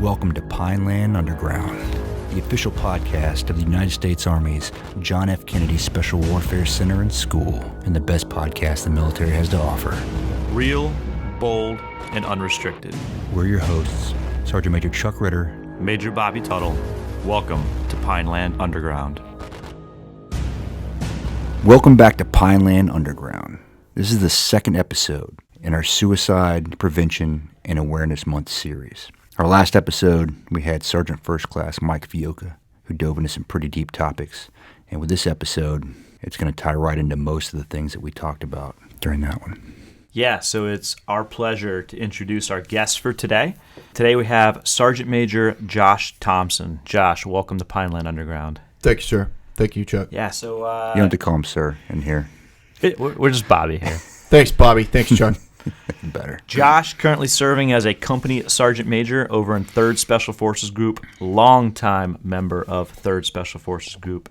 Welcome to Pineland Underground, the official podcast of the United States Army's John F. Kennedy Special Warfare Center and School, and the best podcast the military has to offer. Real, bold, and unrestricted. We're your hosts, Sergeant Major Chuck Ritter, Major Bobby Tuttle. Welcome to Pineland Underground. Welcome back to Pineland Underground. This is the second episode in our Suicide Prevention and Awareness Month series. Our last episode, we had Sergeant First Class Mike Fioca, who dove into some pretty deep topics. And with this episode, it's going to tie right into most of the things that we talked about during that one. Yeah, so it's our pleasure to introduce our guests for today. Today we have Sergeant Major Josh Thompson. Josh, welcome to Pineland Underground. Thank you, sir. Thank you, Chuck. Yeah, so... you don't have to call him sir in here. We're just Bobby here. Thanks, Bobby. Thanks, Chuck. Better. Josh, currently serving as a company sergeant major over in 3rd Special Forces Group, longtime member of 3rd Special Forces Group.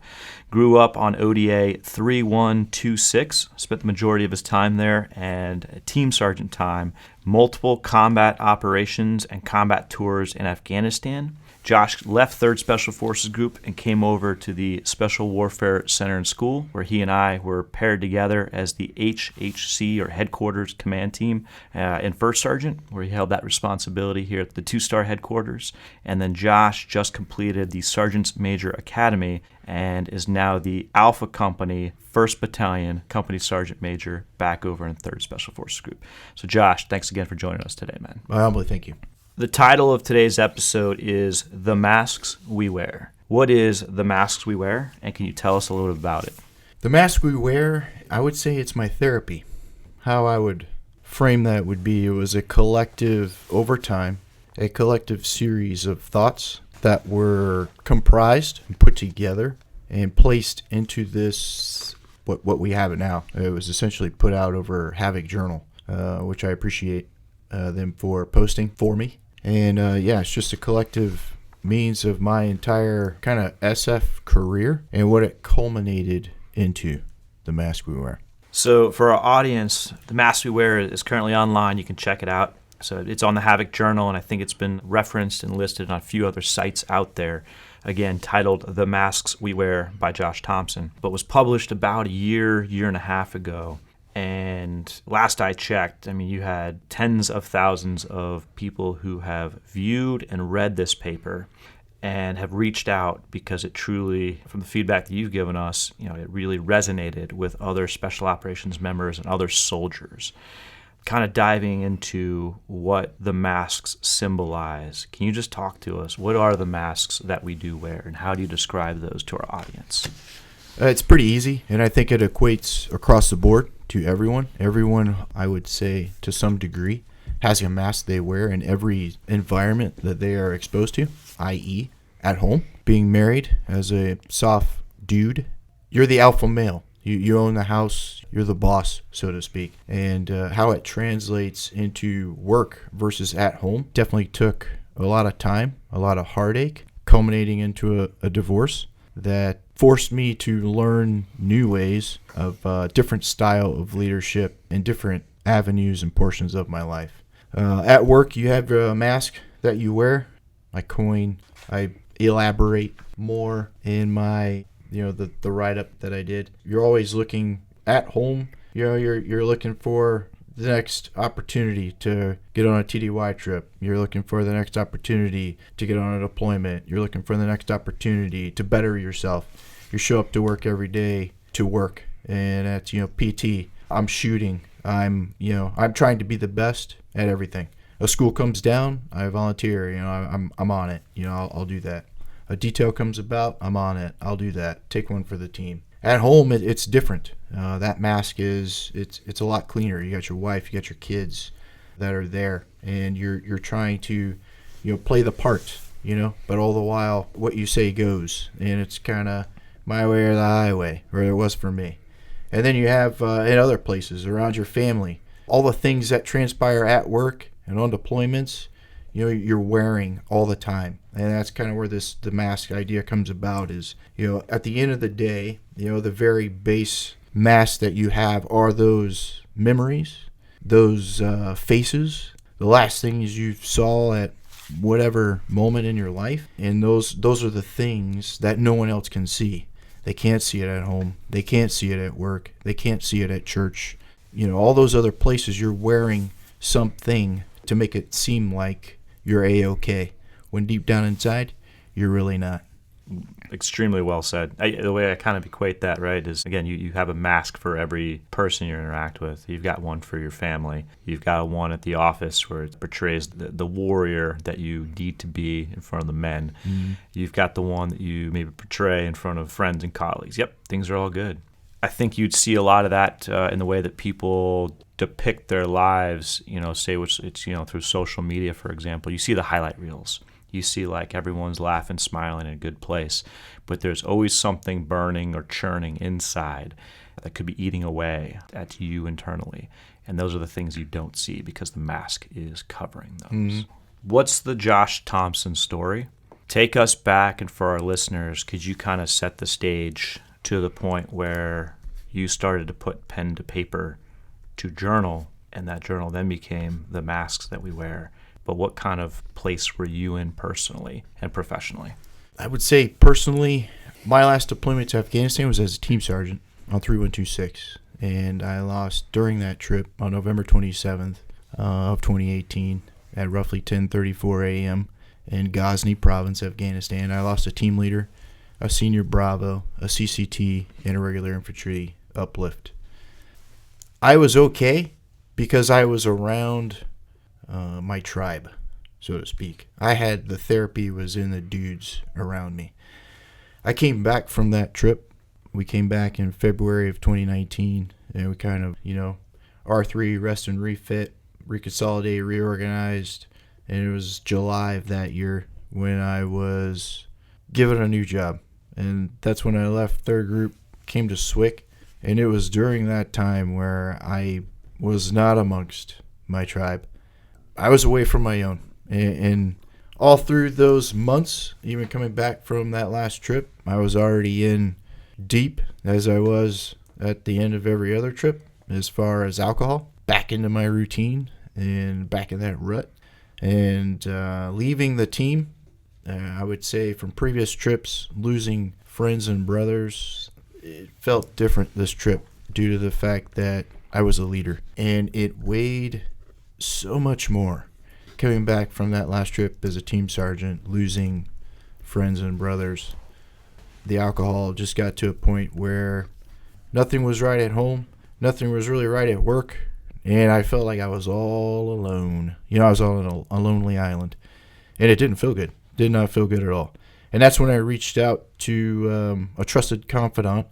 Grew up on ODA 3126, spent the majority of his time there, and team sergeant time, multiple combat operations and combat tours in Afghanistan. Josh left 3rd Special Forces Group and came over to the Special Warfare Center and School, where he and I were paired together as the HHC, or Headquarters Command Team, in 1st Sergeant, where he held that responsibility here at the 2-star headquarters. And then Josh just completed the Sergeant's Major Academy and is now the Alpha Company 1st Battalion Company Sergeant Major back over in 3rd Special Forces Group. So Josh, thanks again for joining us today, man. I humbly thank you. The title of today's episode is The Masks We Wear. What is The Masks We Wear, and can you tell us a little bit about it? The mask we wear, I would say it's my therapy. How I would frame that would be, it was a collective, over time, a collective series of thoughts that were comprised and put together and placed into this, what we have it now. It was essentially put out over Havok Journal, which I appreciate them for posting for me. And it's just a collective means of my entire kind of SF career and what it culminated into the mask we wear. So for our audience, the Mask We Wear is currently online. You can check it out. So it's on the Havok Journal, and I think it's been referenced and listed on a few other sites out there. Again, titled The Masks We Wear by Josh Thompson, but was published about a year and a half ago. And last I checked, I mean, you had tens of thousands of people who have viewed and read this paper and have reached out because it truly, from the feedback that you've given us, it really resonated with other special operations members and other soldiers. Kind of diving into what the masks symbolize. Can you just talk to us? What are the masks that we do wear, and how do you describe those to our audience? It's pretty easy, and I think it equates across the board to everyone. Everyone, I would say, to some degree, has a mask they wear in every environment that they are exposed to, i.e., at home. Being married as a soft dude, you're the alpha male. You own the house, you're the boss, so to speak. And how it translates into work versus at home definitely took a lot of time, a lot of heartache, culminating into a divorce that forced me to learn new ways of different style of leadership and different avenues and portions of my life. At work, you have a mask that you wear. I elaborate more in my, the write-up that I did. You're always looking at home. You're looking for the next opportunity to get on a TDY trip. You're looking for the next opportunity to get on a deployment. You're looking for the next opportunity to better yourself. You show up to work every day to work, and that's, PT. I'm shooting. I'm trying to be the best at everything. A school comes down, I volunteer. I'm on it. I'll do that. A detail comes about, I'm on it. I'll do that. Take one for the team. At home, it's different. That mask it's a lot cleaner. You got your wife, you got your kids that are there, and you're trying to, play the part, but all the while what you say goes, and it's kind of my way or the highway, or it was for me. And then you have in other places around your family, all the things that transpire at work and on deployments, you're wearing all the time. And that's kind of where the mask idea comes about is, at the end of the day, the very base mask that you have are those memories, those faces, the last things you saw at whatever moment in your life. And those are the things that no one else can see. They can't see it at home. They can't see it at work. They can't see it at church. All those other places, you're wearing something to make it seem like you're A-okay, when deep down inside, you're really not. Extremely well said. The way I kind of equate that, right, is, again, you have a mask for every person you interact with. You've got one for your family. You've got one at the office where it portrays the warrior that you need to be in front of the men. Mm-hmm. You've got the one that you maybe portray in front of friends and colleagues. Yep, things are all good. I think you'd see a lot of that in the way that people depict their lives, say it's through social media, for example. You see the highlight reels. You see like everyone's laughing, smiling in a good place, but there's always something burning or churning inside that could be eating away at you internally. And those are the things you don't see because the mask is covering those. Mm-hmm. What's the Josh Thompson story? Take us back, and for our listeners, could you kind of set the stage to the point where you started to put pen to paper to journal, and that journal then became the masks that we wear? But what kind of place were you in personally and professionally? I would say personally, my last deployment to Afghanistan was as a team sergeant on 3126. And I lost during that trip on November 27th of 2018 at roughly 10:34 a.m. in Ghazni province, Afghanistan. I lost a team leader, a senior Bravo, a CCT, and a regular infantry uplift. I was okay because I was around my tribe, so to speak. The therapy was in the dudes around me. I came back from that trip. We came back in February of 2019, and we kind of, R3, rest and refit, reconsolidate, reorganized, and it was July of that year when I was given a new job. And that's when I left 3rd Group, came to SWCC, and it was during that time where I was not amongst my tribe. I was away from my own, and all through those months, even coming back from that last trip, I was already in deep, as I was at the end of every other trip, as far as alcohol, back into my routine and back in that rut. And leaving the team, I would say from previous trips, losing friends and brothers, it felt different this trip due to the fact that I was a leader, and it weighed so much more coming back from that last trip as a team sergeant, losing friends and brothers. The alcohol just got to a point where nothing was right at home, nothing was really right at work, and I felt like I was all alone. I was all on a lonely island, and it didn't feel good. Did not feel good at all. And that's when I reached out to a trusted confidant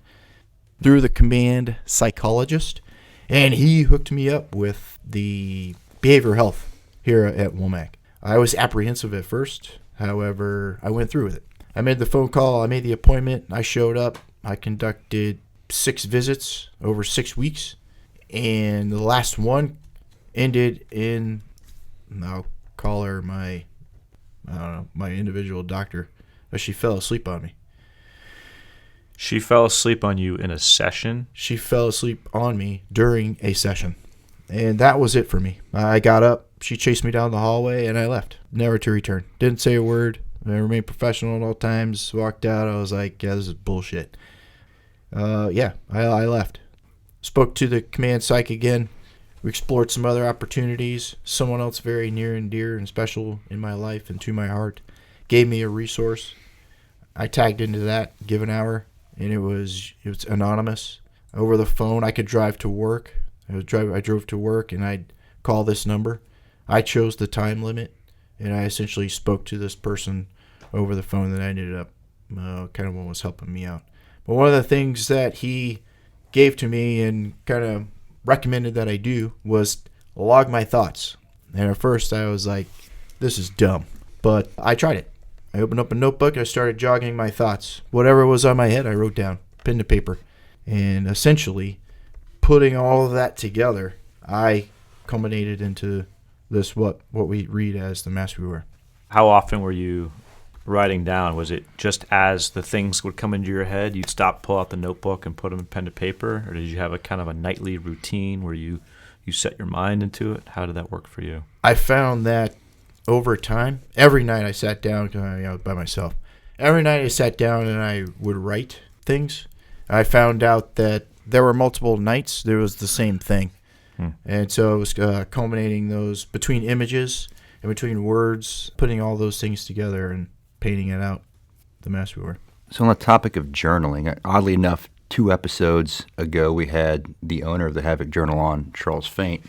through the command psychologist, and he hooked me up with the behavioral health here at WOMAC. I was apprehensive at first. However, I went through with it. I made the phone call. I made the appointment. I showed up. I conducted 6 visits over 6 weeks. And the last one ended in, I'll call her my individual doctor, but she fell asleep on me. She fell asleep on you in a session? She fell asleep on me during a session. And that was it for me. I got up, she chased me down the hallway, and I left. Never to return. Didn't say a word. I remained professional at all times. Walked out. I was like, yeah, this is bullshit. I left. Spoke to the command psych again. We explored some other opportunities. Someone else very near and dear and special in my life and to my heart gave me a resource. I tagged into that given hour, and it was anonymous. Over the phone, I could drive to work. I drove to work, and I'd call this number. I chose the time limit, and I essentially spoke to this person over the phone that I ended up kind of what was helping me out. But one of the things that he gave to me and kind of recommended that I do was log my thoughts. And at first I was like, this is dumb. But I tried it. I opened up a notebook. I started jogging my thoughts. Whatever was on my head, I wrote down, pen to paper. And essentially, putting all of that together, I culminated into this, what we read as the mask we wear. How often were you writing down? Was it just as the things would come into your head, you'd stop, pull out the notebook, and put them in pen to paper? Or did you have a kind of a nightly routine where you set your mind into it? How did that work for you? I found that over time, every night I sat down, 'cause I was by myself. Every night I sat down and I would write things. I found out that there were multiple nights there was the same thing. And so it was culminating those between images and between words, putting all those things together and painting it out, the mess we were. So on the topic of journaling, oddly enough, 2 episodes ago we had the owner of the Havok Journal on, Charles St,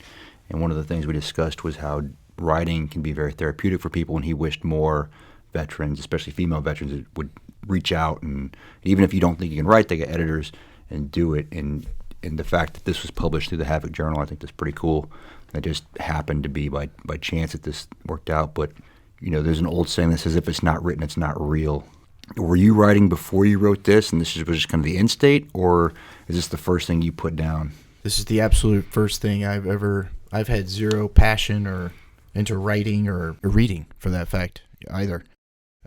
and one of the things we discussed was how writing can be very therapeutic for people, and he wished more veterans, especially female veterans, would reach out, and even if you don't think you can write, they get editors and do it. And the fact that this was published through the Havok Journal, I think that's pretty cool. It just happened to be by chance that this worked out. But, there's an old saying that says if it's not written, it's not real. Were you writing before you wrote this, and this was just kind of the end state, or is this the first thing you put down? This is the absolute first thing I've had zero passion or into writing or reading, for that fact, either.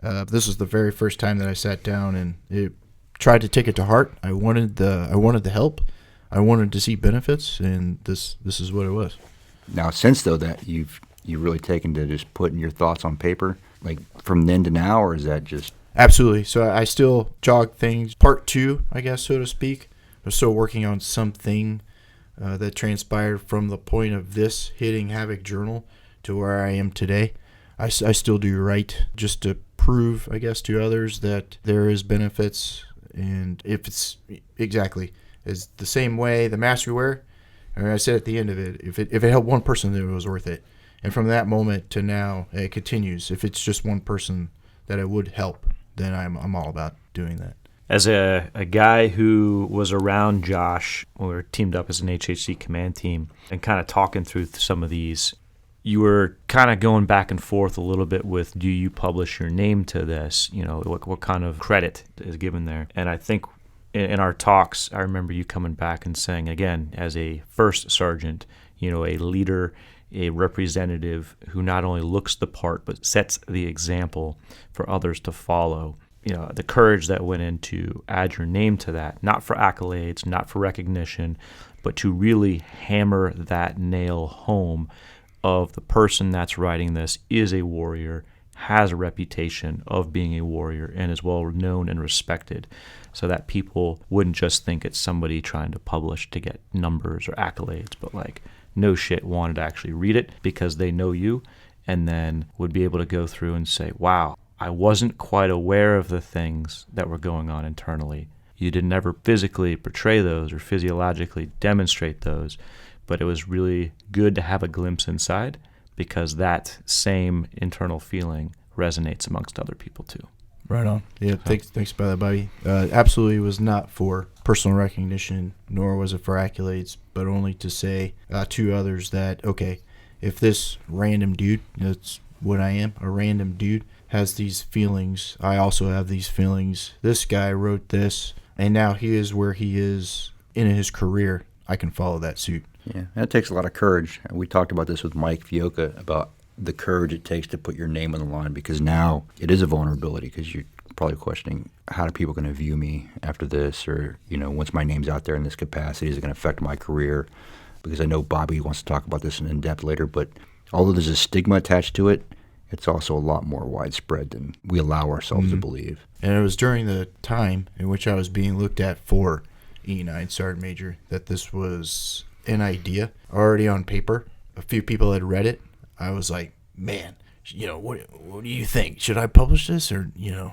This was the very first time that I sat down and tried to take it to heart. I wanted the help. I wanted to see benefits, and this is what it was. Now, since though that you've really taken to just putting your thoughts on paper, like from then to now, or is that just? Absolutely. So I still jog things. Part 2, I guess, so to speak. I'm still working on something that transpired from the point of this hitting Havok Journal to where I am today. I still do write just to prove, I guess, to others that there is benefits, and if it's exactly is the same way the mask we wear. I said at the end of it, if it helped one person, then it was worth it. And from that moment to now, it continues. If it's just one person that it would help, then I'm all about doing that. As a guy who was around Josh, we were teamed up as an HHC command team, and kind of talking through some of these, you were kind of going back and forth a little bit with, do you publish your name to this? What kind of credit is given there? And I think in our talks, I remember you coming back and saying, again, as a first sergeant, a leader, a representative who not only looks the part but sets the example for others to follow. The courage that went in to add your name to that, not for accolades, not for recognition, but to really hammer that nail home of the person that's writing this is a warrior, has a reputation of being a warrior, and is well known and respected, so that people wouldn't just think it's somebody trying to publish to get numbers or accolades, but no shit wanted to actually read it because they know you, and then would be able to go through and say, wow, I wasn't quite aware of the things that were going on internally. You didn't ever physically portray those or physiologically demonstrate those, but it was really good to have a glimpse inside, because that same internal feeling resonates amongst other people too. Right on. Yeah, thanks about that, Bobby. Absolutely was not for personal recognition, nor was it for accolades, but only to say to others that, okay, if this random dude, that's what I am, a random dude, has these feelings, I also have these feelings. This guy wrote this, and now he is where he is in his career. I can follow that suit. Yeah, that takes a lot of courage. We talked about this with Mike Fioca about the courage it takes to put your name on the line, because now it is a vulnerability, because you're probably questioning, how are people going to view me after this? Or, once my name's out there in this capacity, is it going to affect my career? Because I know Bobby wants to talk about this in depth later, but although there's a stigma attached to it, it's also a lot more widespread than we allow ourselves to believe. And it was during the time in which I was being looked at for E9 Sergeant Major that this was an idea already on paper. A few people had read it. I was like, man, what do you think? Should I publish this or,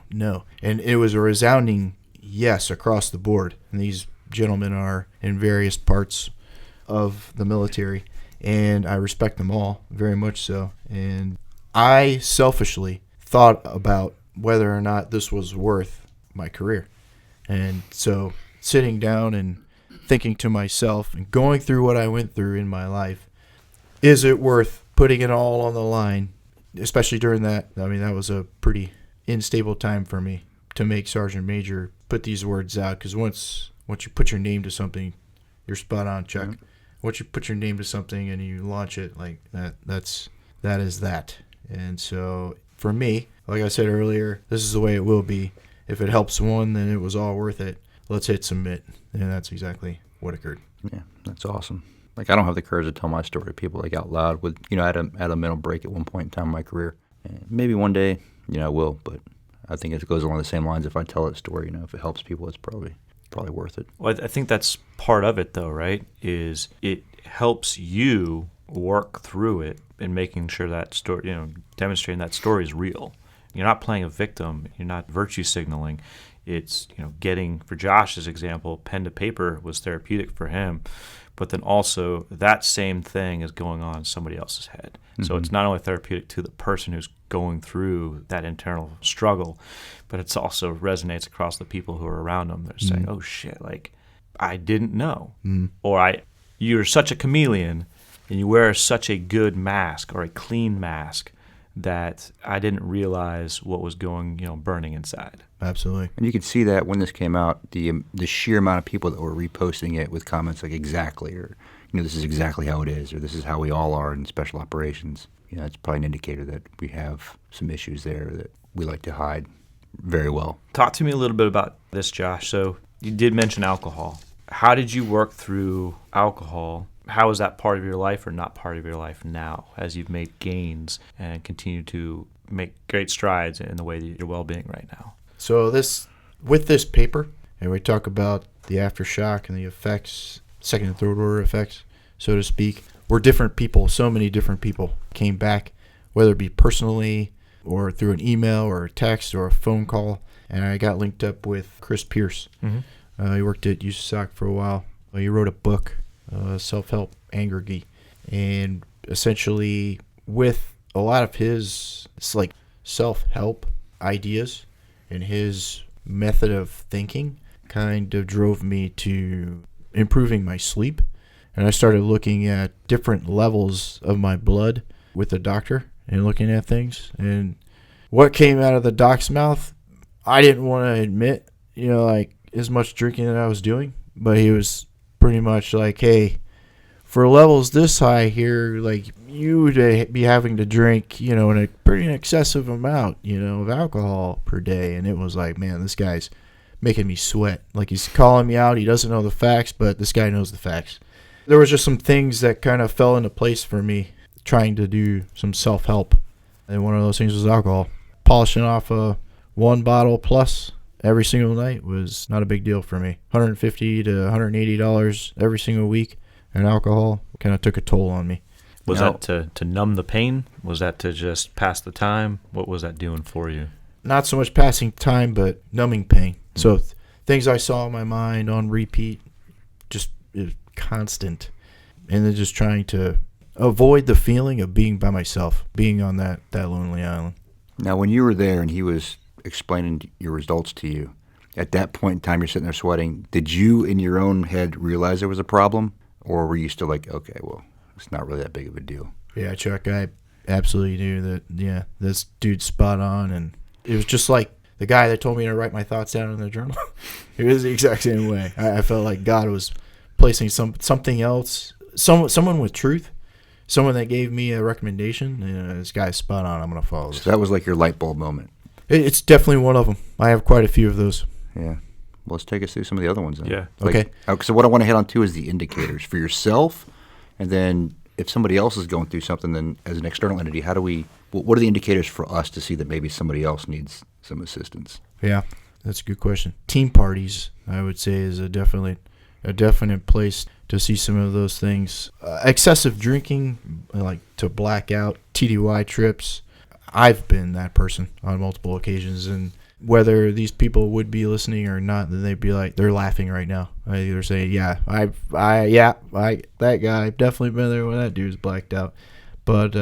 no? And it was a resounding yes across the board. And these gentlemen are in various parts of the military, and I respect them all very much so. And I selfishly thought about whether or not this was worth my career. And so sitting down and thinking to myself and going through what I went through in my life, is it worth putting it all on the line, especially during that? I mean, that was a pretty unstable time for me to make Sergeant Major put these words out, because once you put your name to something, you're spot on, Chuck. Mm-hmm. Once you put your name to something and you launch it like that, that is that. And so for me, like I said earlier, this is the way it will be. If it helps one, then it was all worth it. Let's hit submit. And that's exactly what occurred. Yeah, that's awesome. I don't have the courage to tell my story to people out loud. With I had a mental break at one point in time in my career. And maybe one day, I will, but I think it goes along the same lines. If I tell that story, if it helps people, it's probably worth it. Well, I think that's part of it, though, right? Is it helps you work through it and making sure that story, demonstrating that story is real. You're not playing a victim. You're not virtue signaling. It's, getting, for Josh's example, pen to paper was therapeutic for him, but then also that same thing is going on in somebody else's head. Mm-hmm. So it's not only therapeutic to the person who's going through that internal struggle, but it's also resonates across the people who are around them. They're saying, oh shit, like, I didn't know. Or you're such a chameleon and you wear such a good mask or a clean mask that I didn't realize what was going, burning inside. Absolutely. And you could see that when this came out, the sheer amount of people that were reposting it with comments like exactly, or, this is exactly how it is, or this is how we all are in special operations. It's probably an indicator that we have some issues there that we like to hide very well. Talk to me a little bit about this, Josh. So you did mention alcohol. How did you work through alcohol? How is that part of your life or not part of your life now as you've made gains and continue to make great strides in the way that you're well-being right now? So with this paper, and we talk about the aftershock and the effects, second and third order effects, so to speak, we're different people. So many different people came back, whether it be personally or through an email or a text or a phone call. And I got linked up with Chris Pierce. He worked at USAC for a while. He wrote a book, Self-Help Angergy. And essentially with a lot of his self-help ideas and his method of thinking kind of drove me to improving my sleep. And I started looking at different levels of my blood with the doctor and looking at things. And what came out of the doc's mouth, I didn't want to admit, as much drinking that I was doing. But he was pretty much like, hey, for levels this high here, you would be having to drink, in a pretty excessive amount, of alcohol per day. And it was like, man, this guy's making me sweat. He's calling me out. He doesn't know the facts, but this guy knows the facts. There was just some things that kind of fell into place for me trying to do some self-help. And one of those things was alcohol. Polishing off a one bottle plus every single night was not a big deal for me. $150 to $180 every single week. And alcohol kind of took a toll on me. Was that to numb the pain? Was that to just pass the time? What was that doing for you? Not so much passing time, but numbing pain. So things I saw in my mind on repeat, just it was constant. And then just trying to avoid the feeling of being by myself, being on that lonely island. Now, when you were there and he was explaining your results to you, at that point in time you're sitting there sweating, did you in your own head realize there was a problem? Or were you still like, okay, well, it's not really that big of a deal? Yeah, Chuck, I absolutely knew that, this dude's spot on. And it was just like the guy that told me to write my thoughts down in the journal. It was the exact same way. I felt like God was placing something else, someone with truth, someone that gave me a recommendation. This guy's spot on. I'm going to follow this. So that was like your light bulb moment. It's definitely one of them. I have quite a few of those. Yeah. Well, let's take us through some of the other ones then. Yeah. Okay. So what I want to hit on too is the indicators for yourself, and then if somebody else is going through something, then as an external entity, what are the indicators for us to see that maybe somebody else needs some assistance? Yeah, that's a good question. Team parties, I would say, is a definite place to see some of those things. Excessive drinking, like to blackout, TDY trips. I've been that person on multiple occasions, and whether these people would be listening or not, then they'd be like, they're laughing right now. I either say, that guy, I've definitely been there when that dude's blacked out. But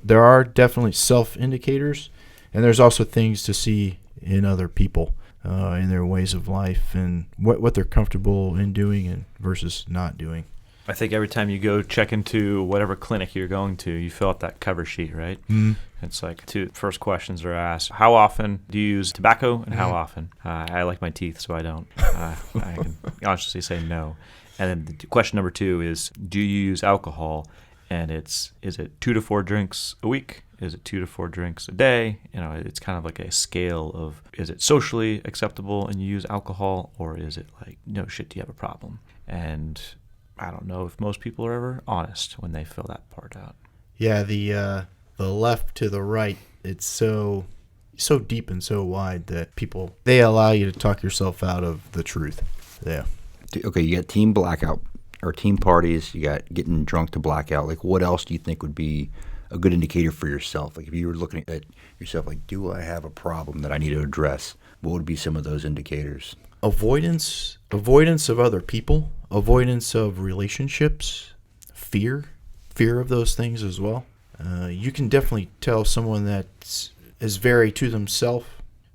there are definitely self-indicators, and there's also things to see in other people, in their ways of life, and what they're comfortable in doing and versus not doing. I think every time you go check into whatever clinic you're going to, you fill out that cover sheet, right? Mm-hmm. It's like two first questions are asked. How often do you use tobacco, and how often? I like my teeth, so I don't. I can honestly say no. And then question number 2 is, do you use alcohol? And is it 2 to 4 drinks a week? Is it 2 to 4 drinks a day? It's kind of like a scale of, is it socially acceptable and you use alcohol, or is it like, no shit, do you have a problem? And I don't know if most people are ever honest when they fill that part out. Yeah, the the left to the right, it's so deep and so wide that people, they allow you to talk yourself out of the truth. Yeah. Okay, you got team blackout or team parties. You got getting drunk to blackout. Like, what else do you think would be a good indicator for yourself? Like, if you were looking at yourself, like, do I have a problem that I need to address? What would be some of those indicators? Avoidance of other people, avoidance of relationships, fear of those things as well. You can definitely tell someone that is very to themselves,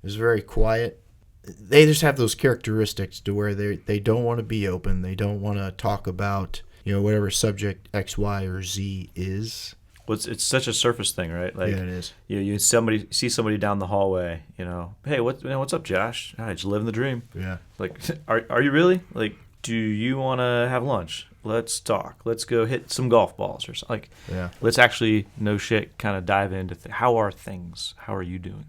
is very quiet. They just have those characteristics to where they don't want to be open. They don't want to talk about, whatever subject X, Y, or Z is. Well, it's such a surface thing, right? Like, Yeah, it is. You see somebody down the hallway, hey, what's up, Josh? I just living the dream. Yeah. Like, are you really? Like, do you want to have lunch? Let's talk. Let's go hit some golf balls or something. Like, Yeah. let's actually, no shit, kind of dive into how are things? How are you doing?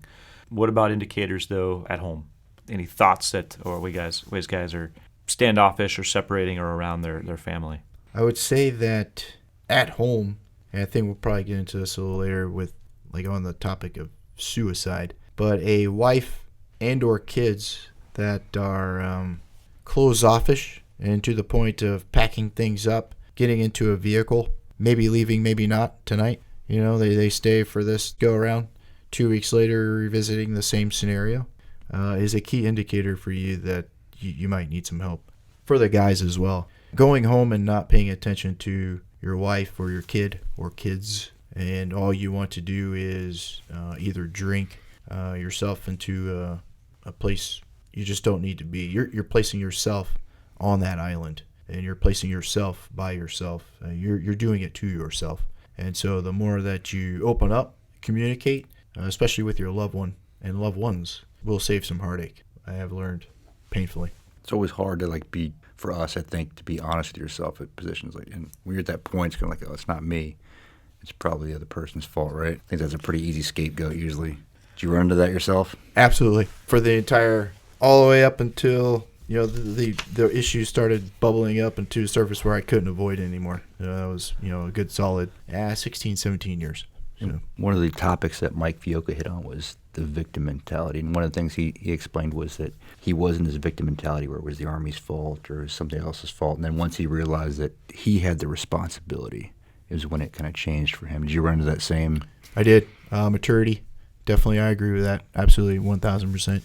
What about indicators, though, at home? Any thoughts or ways guys are standoffish or separating or around their family? I would say that at home, and I think we'll probably get into this a little later with, like, on the topic of suicide, but a wife and or kids that are close-offish and to the point of packing things up, getting into a vehicle, maybe leaving, maybe not tonight. They stay for this go-around. 2 weeks later, revisiting the same scenario is a key indicator for you that you might need some help. For the guys as well. Going home and not paying attention to your wife or your kid or kids, and all you want to do is either drink yourself into a place you just don't need to be. You're placing yourself on that island, and you're placing yourself by yourself. You're doing it to yourself. And so the more that you open up, communicate, especially with your loved one and loved ones, will save some heartache. I have learned painfully. It's always hard to be for us, I think, to be honest with yourself at positions and when you're at that point, it's kind of like, oh, it's not me. It's probably the other person's fault, right? I think that's a pretty easy scapegoat usually. Did you run into that yourself? Absolutely. For the entire, all the way up until the issues started bubbling up into a surface where I couldn't avoid it anymore. That was a good solid 16, 17 years. So. One of the topics that Mike Fioca hit on was the victim mentality. And one of the things he explained was that he was in this victim mentality where it was the Army's fault or something else's fault. And then once he realized that he had the responsibility, it was when it kind of changed for him. Did you run into that same? I did. Maturity. Definitely, I agree with that. Absolutely, 1,000%.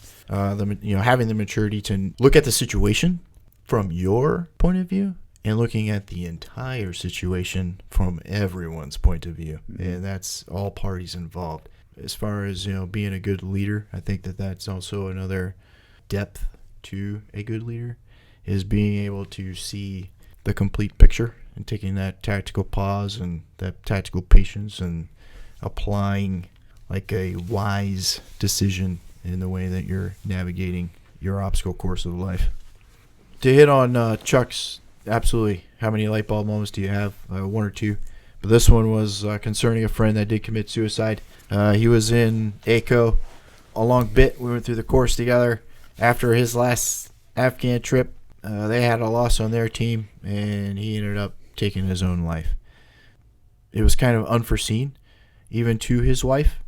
Having the maturity to look at the situation from your point of view and looking at the entire situation from everyone's point of view. And that's all parties involved. As far as, being a good leader, I think that's also another depth to a good leader, is being able to see the complete picture and taking that tactical pause and that tactical patience and applying like a wise decision in the way that you're navigating your obstacle course of life. To hit on Chuck's, absolutely, how many light bulb moments do you have? One or two. But this one was concerning a friend that did commit suicide. He was in ACO a long bit. We went through the course together. After his last Afghan trip, they had a loss on their team, and he ended up taking his own life. It was kind of unforeseen, even to his wife.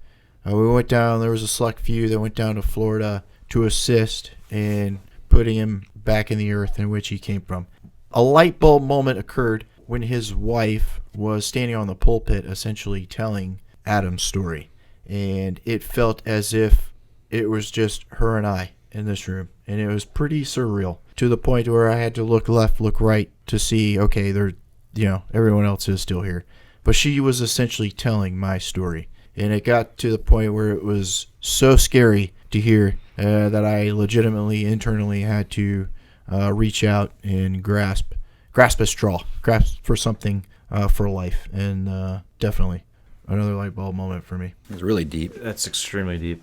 We went down, there was a select few that went down to Florida to assist in putting him back in the earth in which he came from. A light bulb moment occurred when his wife was standing on the pulpit essentially telling Adam's story. And it felt as if it was just her and I in this room. And it was pretty surreal, to the point where I had to look left, look right to see, okay, everyone else is still here. But she was essentially telling my story. And it got to the point where it was so scary to hear that I legitimately, internally had to reach out and grasp a straw, grasp for something for life. And definitely another light bulb moment for me. It was really deep. That's extremely deep.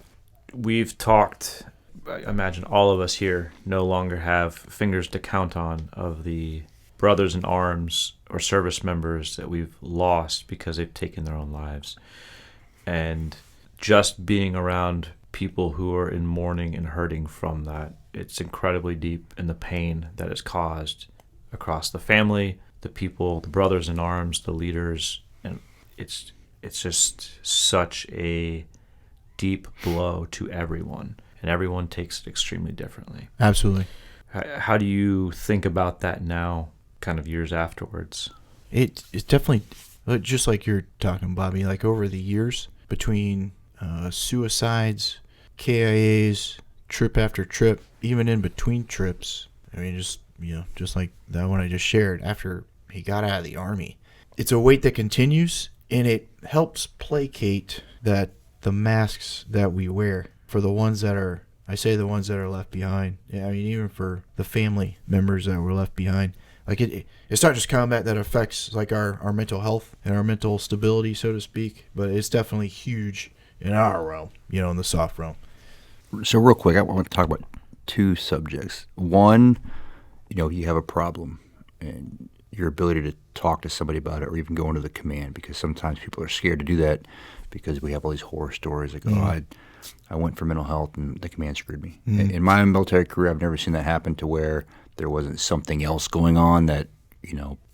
We've talked, I imagine all of us here no longer have fingers to count on of the brothers in arms or service members that we've lost because they've taken their own lives. And just being around people who are in mourning and hurting from that, it's incredibly deep, and the pain that is caused across the family, the people, the brothers in arms, the leaders, and it's it's just such a deep blow to everyone, and everyone takes it extremely differently. Absolutely. How do you think about that now, kind of years afterwards? It's definitely, just like you're talking, Bobby, like over the years between suicides, KIAs, trip after trip, even in between trips. I mean, just like that one I just shared after he got out of the Army. It's a weight that continues, and it helps placate that the masks that we wear for the ones that are, I say the ones that are left behind. I mean, even for the family members that were left behind. Like it's not just combat that affects like our mental health and our mental stability, so to speak, but it's definitely huge in our realm, in the soft realm. So real quick, I want to talk about two subjects. One, you have a problem and your ability to talk to somebody about it or even go into the command, because sometimes people are scared to do that because we have all these horror stories like, I went for mental health and the command screwed me. In my military career, I've never seen that happen to where there wasn't something else going on that,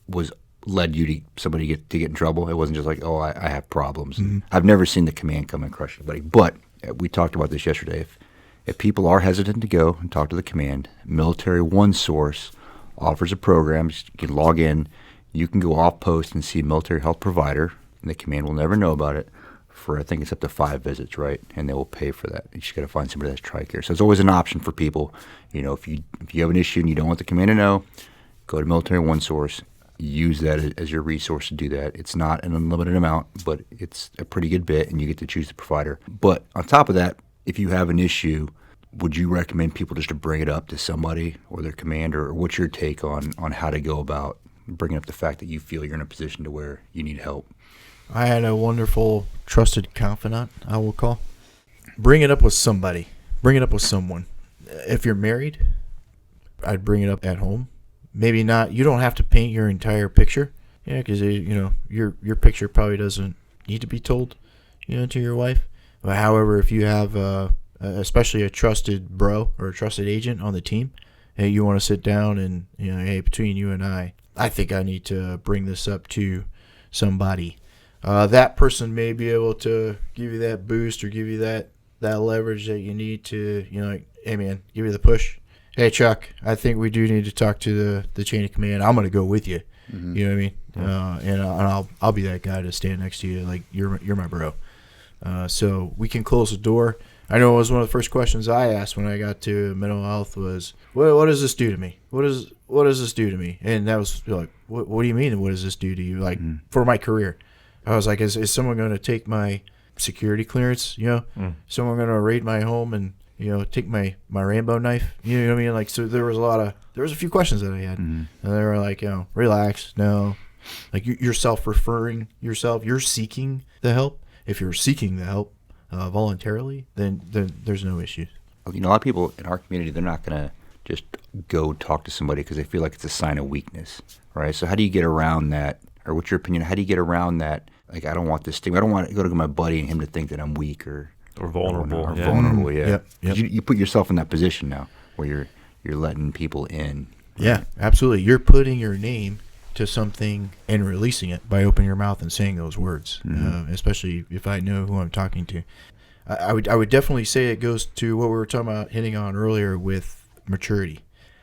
was led you to somebody to get in trouble. It wasn't just like, I have problems. I've never seen the command come and crush anybody. But we talked about this yesterday. If people are hesitant to go and talk to the command, Military One Source offers a program. You can log in. You can go off post and see a military health provider, and the command will never know about it for, I think it's up to 5 visits, right? And they will pay for that. You just got to find somebody that's TRICARE. So it's always an option for people. If you have an issue and you don't want the command to know, go to Military One Source. Use that as your resource to do that. It's not an unlimited amount, but it's a pretty good bit, and you get to choose the provider. But on top of that, if you have an issue, would you recommend people just to bring it up to somebody or their commander, or what's your take on how to go about bringing up the fact that you feel you're in a position to where you need help? I had a wonderful, trusted confidant, I will call. Bring it up with somebody. Bring it up with someone. If you're married, I'd bring it up at home. Maybe not. You don't have to paint your entire picture, because your picture probably doesn't need to be told, to your wife. But however, if you have especially a trusted bro or a trusted agent on the team, hey, you want to sit down and hey, between you and I think I need to bring this up to somebody. That person may be able to give you that boost or give you that leverage that you need to, hey man, give you the push. Hey Chuck, I think we do need to talk to the chain of command. I'm gonna go with you. Mm-hmm. You know what I mean? And I'll be that guy to stand next to you. Like you're my bro. So we can close the door. I know it was one of the first questions I asked when I got to mental health was, what does this do to me? What does this do to me? And that was like, what do you mean? What does this do to you? Like for my career, I was like, is someone going to take my security clearance? Someone going to raid my home and take my Rambo knife? You know what I mean? Like, so there was a few questions that I had, and they were like, relax, no, like you're self-referring yourself, you're seeking the help. If you're seeking the help voluntarily, then there's no issues. A lot of people in our community, they're not going to just go talk to somebody because they feel like it's a sign of weakness, right? So how do you get around that, or what's your opinion? How do you get around that? Like, I don't want this thing. I don't want to go to my buddy and him to think that I'm weak or vulnerable. Vulnerable, yeah. Yep. You put yourself in that position now where you're letting people in. Right? Yeah, absolutely. You're putting your name to something and releasing it by opening your mouth and saying those words, especially if I know who I'm talking to. I would definitely say it goes to what we were talking about, hitting on earlier with maturity.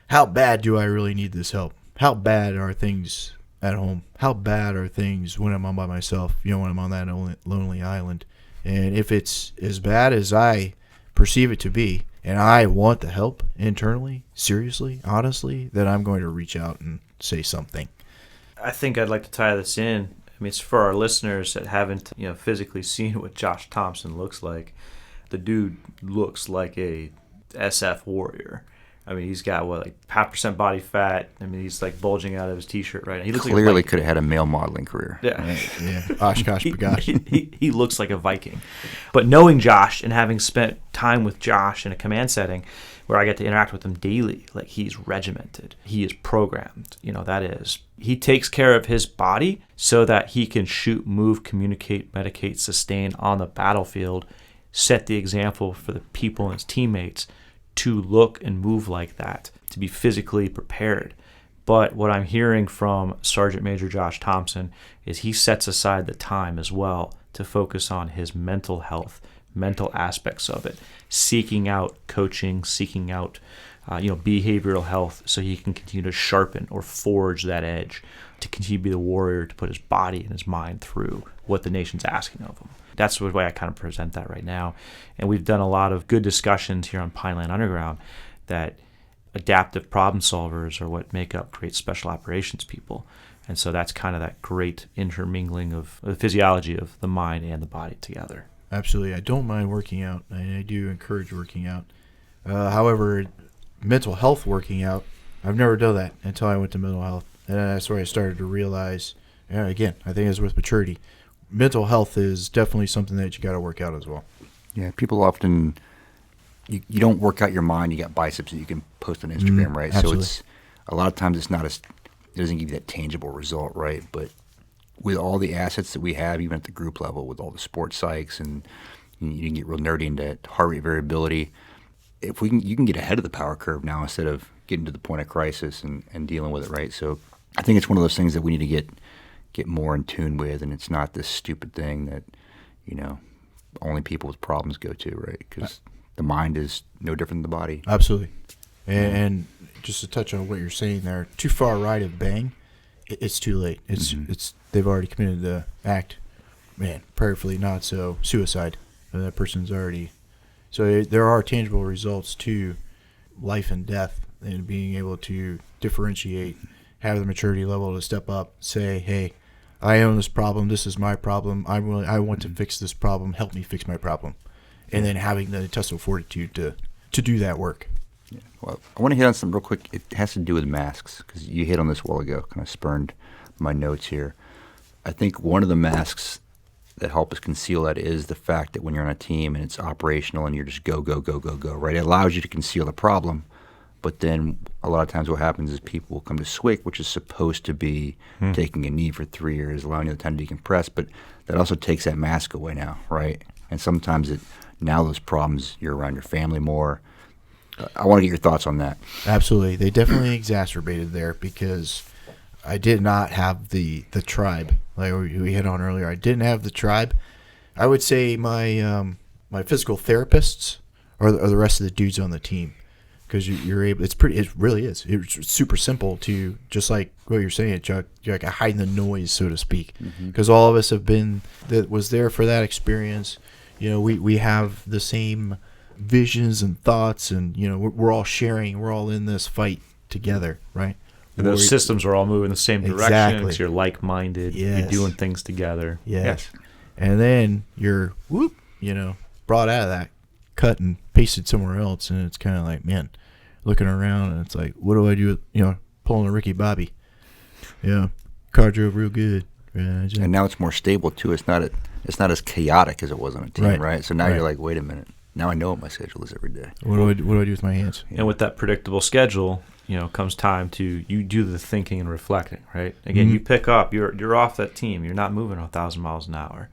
How bad do I really need this help? How bad are things at home? How bad are things when I'm all by myself, when I'm on that lonely island? And if it's as bad as I perceive it to be, and I want the help internally, seriously, honestly, then I'm going to reach out and say something. I think I'd like to tie this in. I mean, it's for our listeners that haven't, physically seen what Josh Thompson looks like. The dude looks like a SF warrior. I mean, he's got 0.5% body fat. I mean, he's like bulging out of his t-shirt right now. He looks clearly like could have had a male modeling career. Yeah, yeah. Oshkosh bagosh. He looks like a Viking. But knowing Josh and having spent time with Josh in a command setting where I get to interact with him daily, like he's regimented, he is programmed. That is, he takes care of his body so that he can shoot, move, communicate, medicate, sustain on the battlefield, set the example for the people and his teammates to look and move like that, to be physically prepared. But what I'm hearing from Sergeant Major Josh Thompson is he sets aside the time as well to focus on his mental health, mental aspects of it, seeking out coaching, seeking out behavioral health, so he can continue to sharpen or forge that edge, to continue to be the warrior, to put his body and his mind through what the nation's asking of him. That's the way I kind of present that right now. And we've done a lot of good discussions here on Pineland Underground that adaptive problem solvers are what make up great special operations people. And so that's kind of that great intermingling of the physiology of the mind and the body together. Absolutely. I don't mind working out. I do encourage working out. However, mental health working out, I've never done that until I went to mental health. And that's where I started to realize, again, I think it's with maturity. Mental health is definitely something that you got to work out as well. Yeah, people often, you don't work out your mind. You got biceps that you can post on Instagram, right? Absolutely. So it's a lot of times it doesn't give you that tangible result, right? But with all the assets that we have, even at the group level, with all the sports psychs, and you can get real nerdy into heart rate variability. If you can get ahead of the power curve now instead of getting to the point of crisis and dealing with it, right? So I think it's one of those things that we need to get more in tune with, and it's not this stupid thing that only people with problems go to, right? Because the mind is no different than the body. Absolutely. And just to touch on what you're saying there, too far right of bang, it's too late. It's they've already committed the act. Man, prayerfully not so, suicide. That person's already. So there are tangible results to life and death, and being able to differentiate, have the maturity level to step up, say, hey, I own this problem. This is my problem. I want to fix this problem. Help me fix my problem. And then having the intestinal fortitude to do that work. Yeah. Well, I want to hit on something real quick. It has to do with masks, because you hit on this a while ago, kind of spurned my notes here. I think one of the masks that help us conceal that is the fact that when you're on a team and it's operational and you're just go, right? It allows you to conceal the problem. But then a lot of times what happens is people will come to SWCS, which is supposed to be taking a knee for 3 years, allowing you the time to decompress. But that also takes that mask away now, right? And sometimes now those problems, you're around your family more. I want to get your thoughts on that. Absolutely. They definitely exacerbated there, because I did not have the tribe, like we hit on earlier. I didn't have the tribe. I would say my physical therapists are the rest of the dudes on the team. Because you're able, it really is. It's super simple to, just like what you're saying, Chuck, you're like hiding the noise, so to speak. Because all of us was there for that experience. We have the same visions and thoughts, and we're all sharing, we're all in this fight together, right? And those systems are all moving the same direction. Exactly. Because you're like-minded. Yes. You're doing things together. Yes. And then you're brought out of that cut and pasted somewhere else, and it's kind of like, man, looking around, and it's like, what do I do with, pulling a Ricky Bobby? Yeah, car drove real good. And now it's more stable too. It's not as chaotic as it was on a team, right? So now you're like, wait a minute, now I know what my schedule is every day. What do I do with my hands? And with that predictable schedule, comes time to you do the thinking and reflecting, right? Again, you pick up, you're off that team, you're not moving 1,000 miles an hour.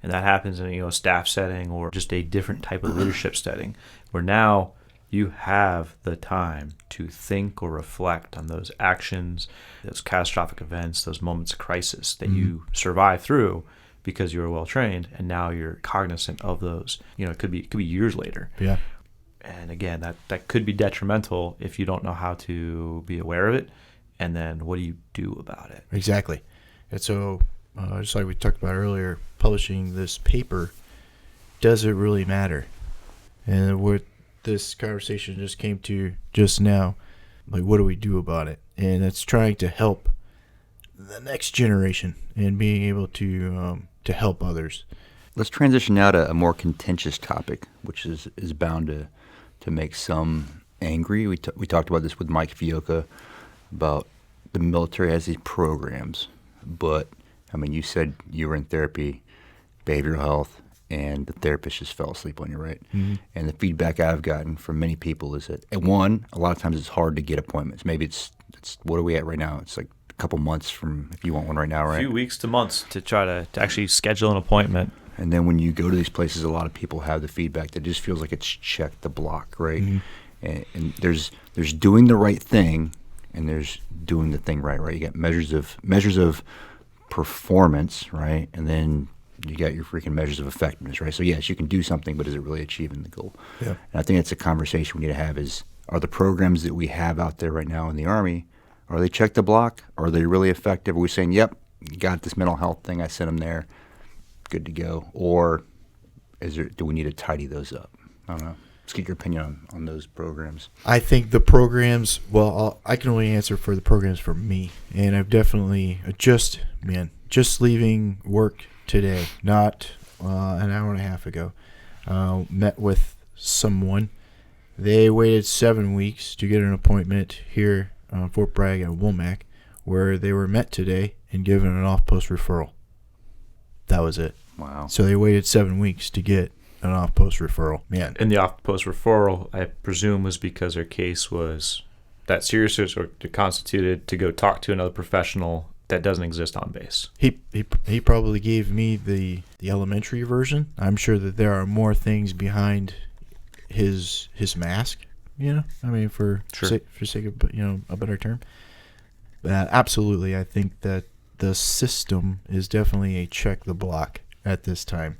And that happens in a staff setting or just a different type of leadership setting, where now you have the time to think or reflect on those actions, those catastrophic events, those moments of crisis that you survive through because you were well trained, and now you're cognizant of those. It could be years later. Yeah. And again, that could be detrimental if you don't know how to be aware of it, and then what do you do about it? Exactly. And so, just like we talked about earlier, publishing this paper, does it really matter? And what this conversation just came to just now, like, what do we do about it? And it's trying to help the next generation and being able to help others. Let's transition now to a more contentious topic, which is bound to make some angry. We talked about this with Mike Fiocca, about the military has these programs, but you said you were in therapy, behavioral health, and the therapist just fell asleep on you, right? And the feedback I've gotten from many people is that, a lot of times it's hard to get appointments. Maybe it's what are we at right now? It's like a couple months from if you want one right now, right? A few weeks to months to try to actually schedule an appointment. And then when you go to these places, a lot of people have the feedback that just feels like it's checked the block, right? And there's doing the right thing, and there's doing the thing right? You got measures of performance, right? And then you got your freaking measures of effectiveness, right? So yes, you can do something, but is it really achieving the goal? Yeah. And I think that's a conversation we need to have is, are the programs that we have out there right now in the Army, are they check the block? Are they really effective? Are we saying, yep, you got this mental health thing, I sent them there, good to go? Or do we need to tidy those up? I don't know. Let's get your opinion on those programs. I think the programs, well, I can only answer for the programs for me. And I've definitely just leaving work today, not an hour and a half ago, met with someone. They waited 7 weeks to get an appointment here on Fort Bragg at Womack, where they were met today and given an off-post referral. That was it. Wow. So they waited 7 weeks to get an off-post referral. Man. And the off-post referral, I presume, was because their case was that serious or constituted to go talk to another professional that doesn't exist on base. He probably gave me the elementary version. I'm sure that there are more things behind his mask, I mean, for sake of, a better term. Absolutely, I think that the system is definitely a check the block at this time.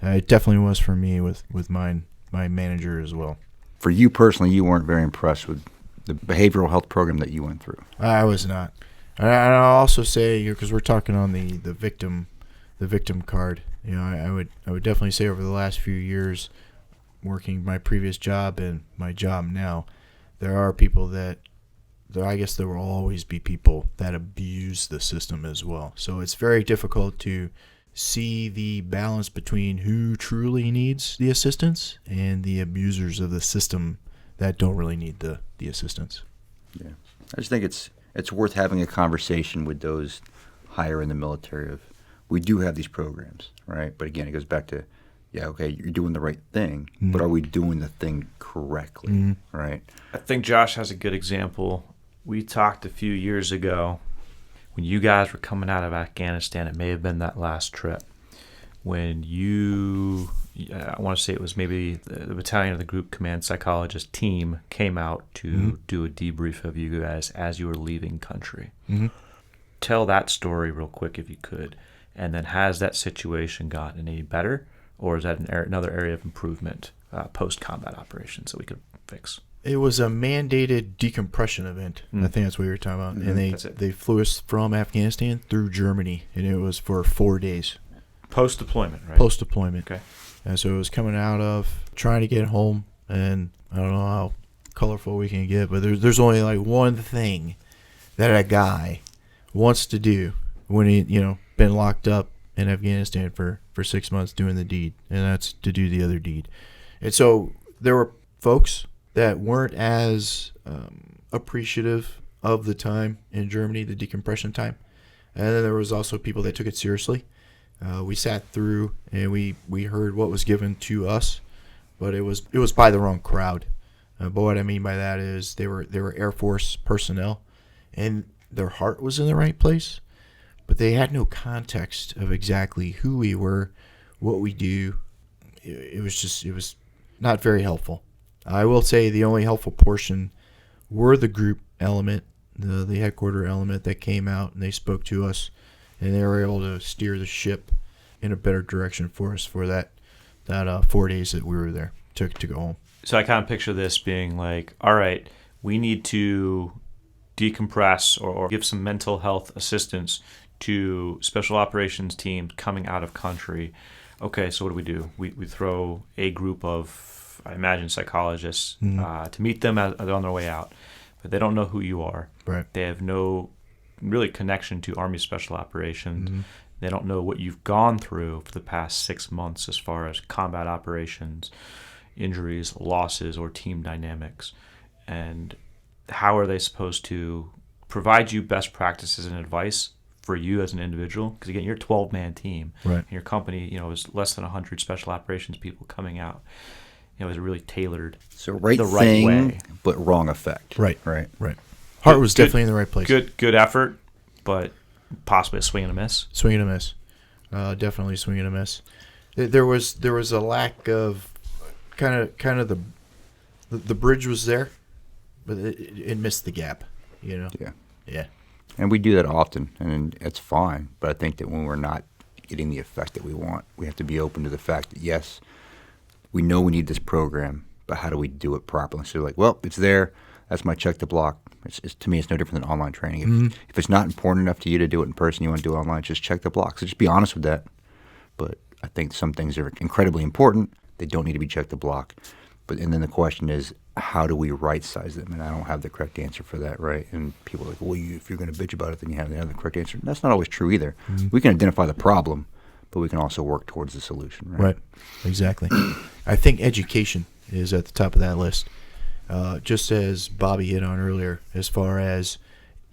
It definitely was for me with my manager as well. For you personally, you weren't very impressed with the behavioral health program that you went through. I was not. And I'll also say, because we're talking on the victim card, I would definitely say over the last few years, working my previous job and my job now, there are people I guess there will always be people that abuse the system as well. So it's very difficult to see the balance between who truly needs the assistance and the abusers of the system that don't really need the assistance. Yeah, I just think it's worth having a conversation with those higher in the military of, we do have these programs, right? But again, it goes back to, yeah, okay, you're doing the right thing, but are we doing the thing correctly, right? I think Josh has a good example. We talked a few years ago when you guys were coming out of Afghanistan. It may have been that last trip when I want to say it was maybe the battalion of the group command psychologist team came out to do a debrief of you guys as you were leaving country. Tell that story real quick if you could. And then, has that situation gotten any better, or is that another area of improvement post-combat operations that we could fix? It was a mandated decompression event. I think that's what you were talking about. And they flew us from Afghanistan through Germany, and it was for 4 days. Post-deployment, right? Post-deployment. Okay. And so it was coming out of trying to get home, and I don't know how colorful we can get, but there's only like one thing that a guy wants to do when he, been locked up in Afghanistan for 6 months doing the deed, and that's to do the other deed. And so there were folks that weren't as appreciative of the time in Germany, the decompression time. And then there was also people that took it seriously. We sat through and we heard what was given to us, but it was by the wrong crowd. But what I mean by that is they were Air Force personnel, and their heart was in the right place, but they had no context of exactly who we were, what we do. It was not very helpful. I will say the only helpful portion were the group element, the headquarter element that came out, and they spoke to us, and they were able to steer the ship in a better direction for us for that 4 days that we were there to go home. So I kind of picture this being like, all right, we need to decompress or give some mental health assistance to special operations teams coming out of country. Okay, so what do? We throw a group of, I imagine, psychologists to meet them on their way out, but they don't know who you are. Right. They have no really connection to Army Special Operations. They don't know what you've gone through for the past 6 months as far as combat operations, injuries, losses, or team dynamics. And how are they supposed to provide you best practices and advice for you as an individual? Because again, you're a 12-man team. Right. And your company, is less than 100 special operations people coming out. Is really tailored. So right the thing, right way, but wrong effect. Right. Heart was definitely in the right place. Good effort, but possibly a swing and a miss. Swing and a miss. Definitely swing and a miss. There was a lack of kind of the bridge was there, but it missed the gap. Yeah. Yeah. And we do that often, and it's fine. But I think that when we're not getting the effect that we want. We have to be open to the fact that, yes, we know we need this program, but how do we do it properly? So like, well, it's there. That's my check the block. To me, it's no different than online training. If it's not important enough to you to do it in person, you want to do it online, just check the block. So just be honest with that. But I think some things are incredibly important. They don't need to be checked the block. And then the question is, how do we right-size them? And I don't have the correct answer for that, right? And people are like, well, if you're going to bitch about it, then you have the correct answer. And that's not always true either. We can identify the problem, but we can also work towards the solution, right? Right, exactly. I think education is at the top of that list. Just as Bobby hit on earlier, as far as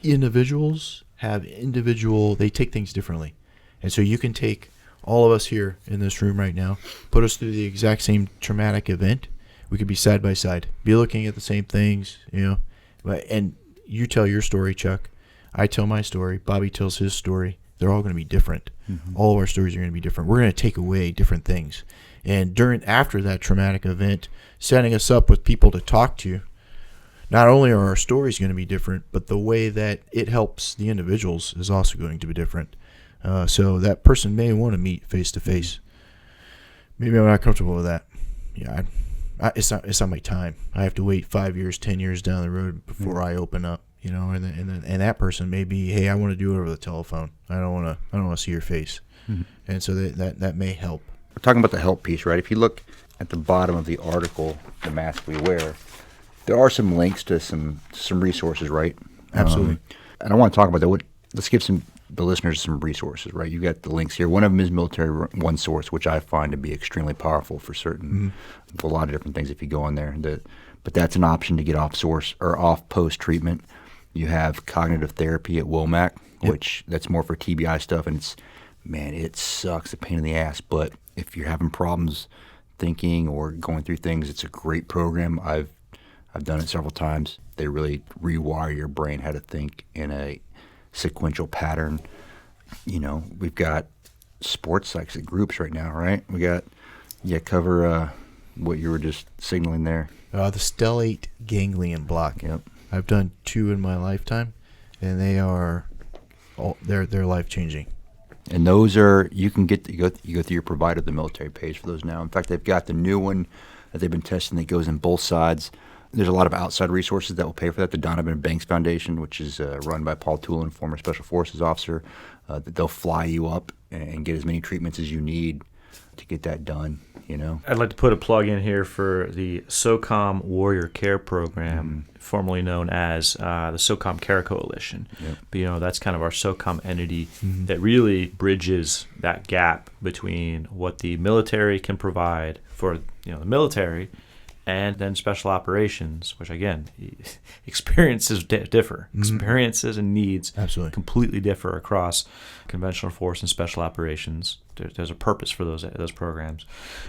individuals they take things differently. And so you can take all of us here in this room right now, put us through the exact same traumatic event. We could be side by side, be looking at the same things, and you tell your story, Chuck. I tell my story. Bobby tells his story. They're all going to be different. All of our stories are going to be different. We're going to take away different things. And after that traumatic event, setting us up with people to talk to, not only are our stories going to be different, but the way that it helps the individuals is also going to be different. So that person may want to meet face to face. Maybe I'm not comfortable with that. Yeah, it's not my time. I have to wait 5 years, 10 years down the road before I open up. And that person may be, hey, I want to do it over the telephone. I don't want to see your face. And so that may help. We're talking about the help piece, right? If you look at the bottom of the article, The Mask We Wear, there are some links to some resources, right? Absolutely. And I want to talk about that. Let's give the listeners some resources, right? You got the links here. One of them is Military One Source, which I find to be extremely powerful for a lot of different things if you go in there. But that's an option to get off post treatment. You have cognitive therapy at WOMAC, which that's more for TBI stuff, and it sucks, a pain in the ass. But if you're having problems thinking or going through things, it's a great program. I've done it several times. They really rewire your brain how to think in a sequential pattern. We've got sports psychs at groups right now, right? We got cover what you were just signaling there. The stellate ganglion block. Yep. I've done 2 in my lifetime, and they're life changing. And those are you go through your provider, the military pays for those now. In fact, they've got the new one that they've been testing that goes in both sides. There's a lot of outside resources that will pay for that. The Donovan Banks Foundation, which is run by Paul Tulin, former Special Forces officer, that they'll fly you up and get as many treatments as you need to get that done. I'd like to put a plug in here for the SOCOM Warrior Care Program, formerly known as the SOCOM Care Coalition. Yep. But, that's kind of our SOCOM entity that really bridges that gap between what the military can provide for the military and then special operations, which, again, experiences differ. Experiences and needs absolutely completely differ across conventional force and special operations. There's a purpose for those programs.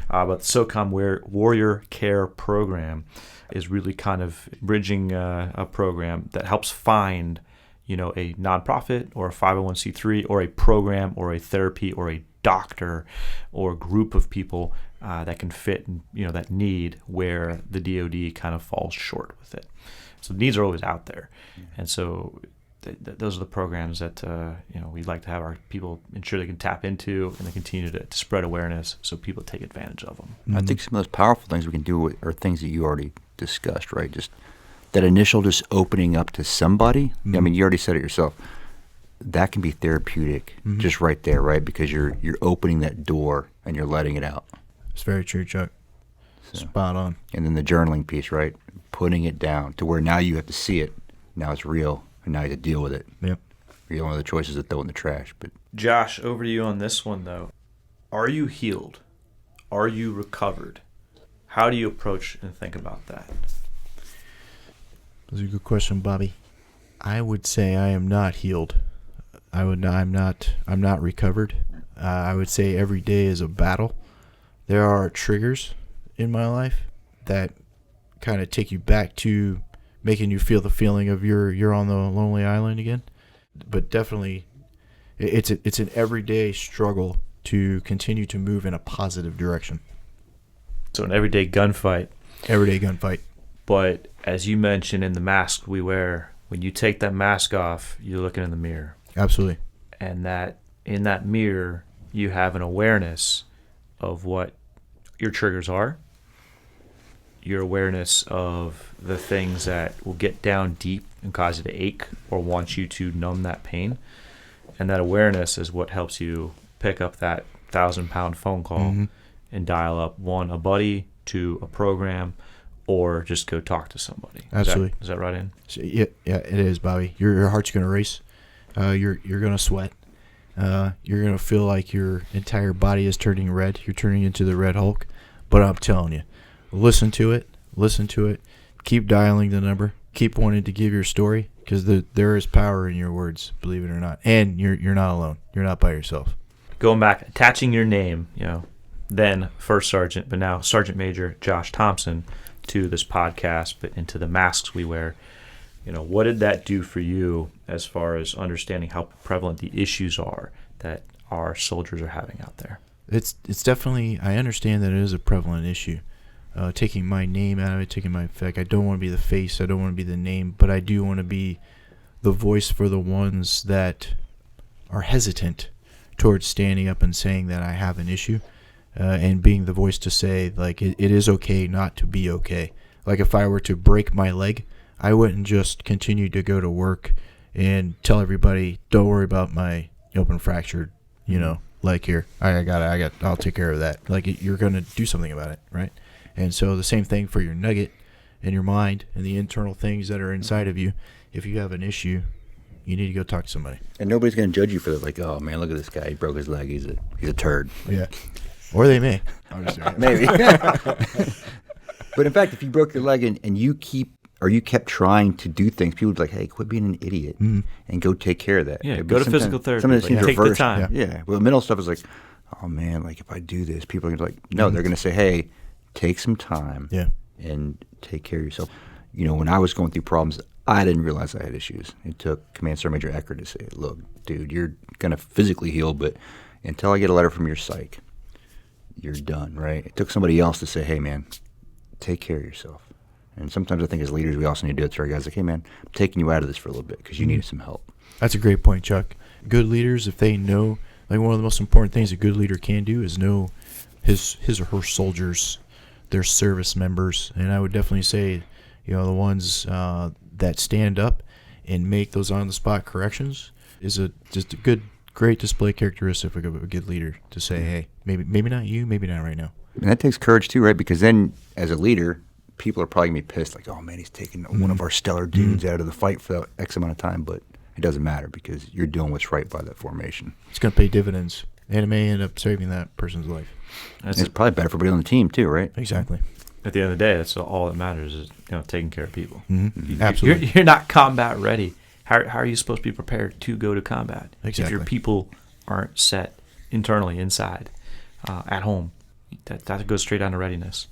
But the SOCOM Warrior Care Program is really kind of bridging a program that helps find, a nonprofit or a 501c3 or a program or a therapy or a doctor or group of people that can fit, that need where the DoD kind of falls short with it. So needs are always out there, and so those are the programs that we'd like to have our people ensure they can tap into, and they continue to spread awareness so people take advantage of them. I think some of those powerful things we can do are things that you already discussed, right? Just that initial just opening up to somebody. I mean, you already said it yourself. That can be therapeutic, just right there, right? Because you're opening that door and you're letting it out. It's very true, Chuck. Spot on. And then the journaling piece, right? Putting it down to where now you have to see it. Now it's real, and now you have to deal with it. Yep. Your only other choice is to throw it in the trash. But Josh, over to you on this one, though. Are you healed? Are you recovered? How do you approach and think about that? That's a good question, Bobby. I would say I am not healed. I'm not recovered. I would say every day is a battle. There are triggers in my life that kind of take you back to making you feel the feeling of you're on the lonely island again. But definitely, it's an everyday struggle to continue to move in a positive direction. So an everyday gunfight. Everyday gunfight. But as you mentioned in the mask we wear, when you take that mask off, you're looking in the mirror. Absolutely. And that in that mirror, you have an awareness of what your triggers are, your awareness of the things that will get down deep and cause you to ache or want you to numb that pain. And that awareness is what helps you pick up that 1,000-pound phone call and dial up, 1, a buddy, 2, a program, or just go talk to somebody. Absolutely. Is that right in? So, yeah, it is, Bobby. Your heart's going to race. You're going to sweat. You're going to feel like your entire body is turning red. You're turning into the Red Hulk. But I'm telling you, listen to it. Keep dialing the number. Keep wanting to give your story, because there is power in your words, believe it or not. And you're not alone. You're not by yourself. Going back, attaching your name, then First Sergeant, but now Sergeant Major Josh Thompson, to this podcast, but into the masks we wear. What did that do for you as far as understanding how prevalent the issues are that our soldiers are having out there? It's definitely, I understand that it is a prevalent issue. Taking my name out of it, taking my effect. I don't want to be the face. I don't want to be the name, but I do want to be the voice for the ones that are hesitant towards standing up and saying that I have an issue, and being the voice to say, like, it is okay not to be okay. Like, if I were to break my leg, I wouldn't just continue to go to work and tell everybody, don't worry about my open fractured, leg here. I'll take care of that. Like, you're going to do something about it, right? And so the same thing for your nugget and your mind and the internal things that are inside of you. If you have an issue, you need to go talk to somebody. And nobody's going to judge you for that. Like, oh man, look at this guy. He broke his leg. He's a turd. Yeah. Or they may. I'm just saying. Maybe. But in fact, if you broke your leg and you kept trying to do things, people would be like, hey, quit being an idiot and go take care of that. Yeah, go to physical therapy. Some of this seems take reversed. the time. Yeah. Well, the mental stuff is like, oh man, like if I do this, people are like, no, they're going to say, hey, take some time and take care of yourself. When I was going through problems, I didn't realize I had issues. It took Command Sergeant Major Eckert to say, look, dude, you're going to physically heal, but until I get a letter from your psych, you're done, right? It took somebody else to say, hey, man, take care of yourself. And sometimes I think as leaders, we also need to do it to our guys. Like, hey, man, I'm taking you out of this for a little bit because you needed some help. That's a great point, Chuck. Good leaders, if they know, like one of the most important things a good leader can do is know his or her soldiers, their service members. And I would definitely say, the ones that stand up and make those on-the-spot corrections is just a great display characteristic of a good leader to say, hey, maybe not you, maybe not right now. And that takes courage too, right? Because then as a leader, people are probably going to be pissed, like, oh man, he's taking one of our stellar dudes out of the fight for X amount of time, but it doesn't matter because you're doing what's right by that formation. It's going to pay dividends, and it may end up saving that person's life. It's probably better for everybody on the team too, right? Exactly. At the end of the day, that's all that matters is taking care of people. Absolutely. You're not combat ready. How are you supposed to be prepared to go to combat if your people aren't set internally, inside, at home? That goes straight down to readiness.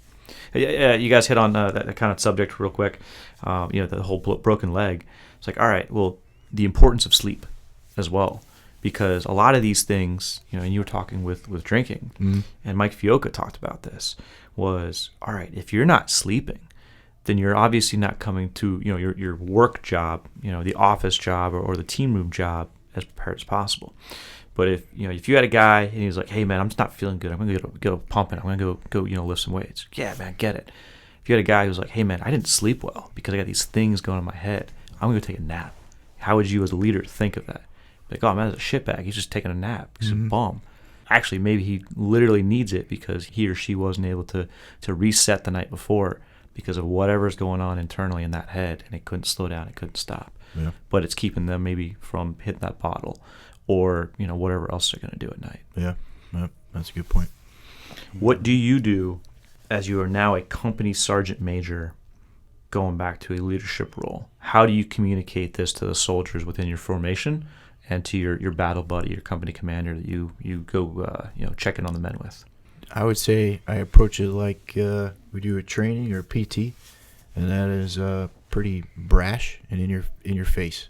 Yeah, you guys hit on that kind of subject real quick. The whole broken leg. It's like, all right, well, the importance of sleep as well, because a lot of these things, and you were talking with drinking, and Mike Fioca talked about this, was, all right, if you're not sleeping, then you're obviously not coming to your work job, the office job or the team room job as prepared as possible. But if you had a guy and he's like, hey man, I'm just not feeling good, I'm gonna go pumping, I'm gonna go lift some weights. Yeah, man, get it. If you had a guy who's like, hey man, I didn't sleep well because I got these things going in my head, I'm gonna go take a nap. How would you as a leader think of that? Like, oh man, that's a shitbag. He's just taking a nap. He's a bum. Actually, maybe he literally needs it because he or she wasn't able to reset the night before because of whatever's going on internally in that head, and it couldn't slow down, it couldn't stop. Yeah. But it's keeping them maybe from hitting that bottle or whatever else they're going to do at night. Yeah, that's a good point. What do you do as you are now a company sergeant major going back to a leadership role? How do you communicate this to the soldiers within your formation and to your battle buddy, your company commander that you go check in on the men with? I would say I approach it like we do a training or a PT, and that is pretty brash and in your face.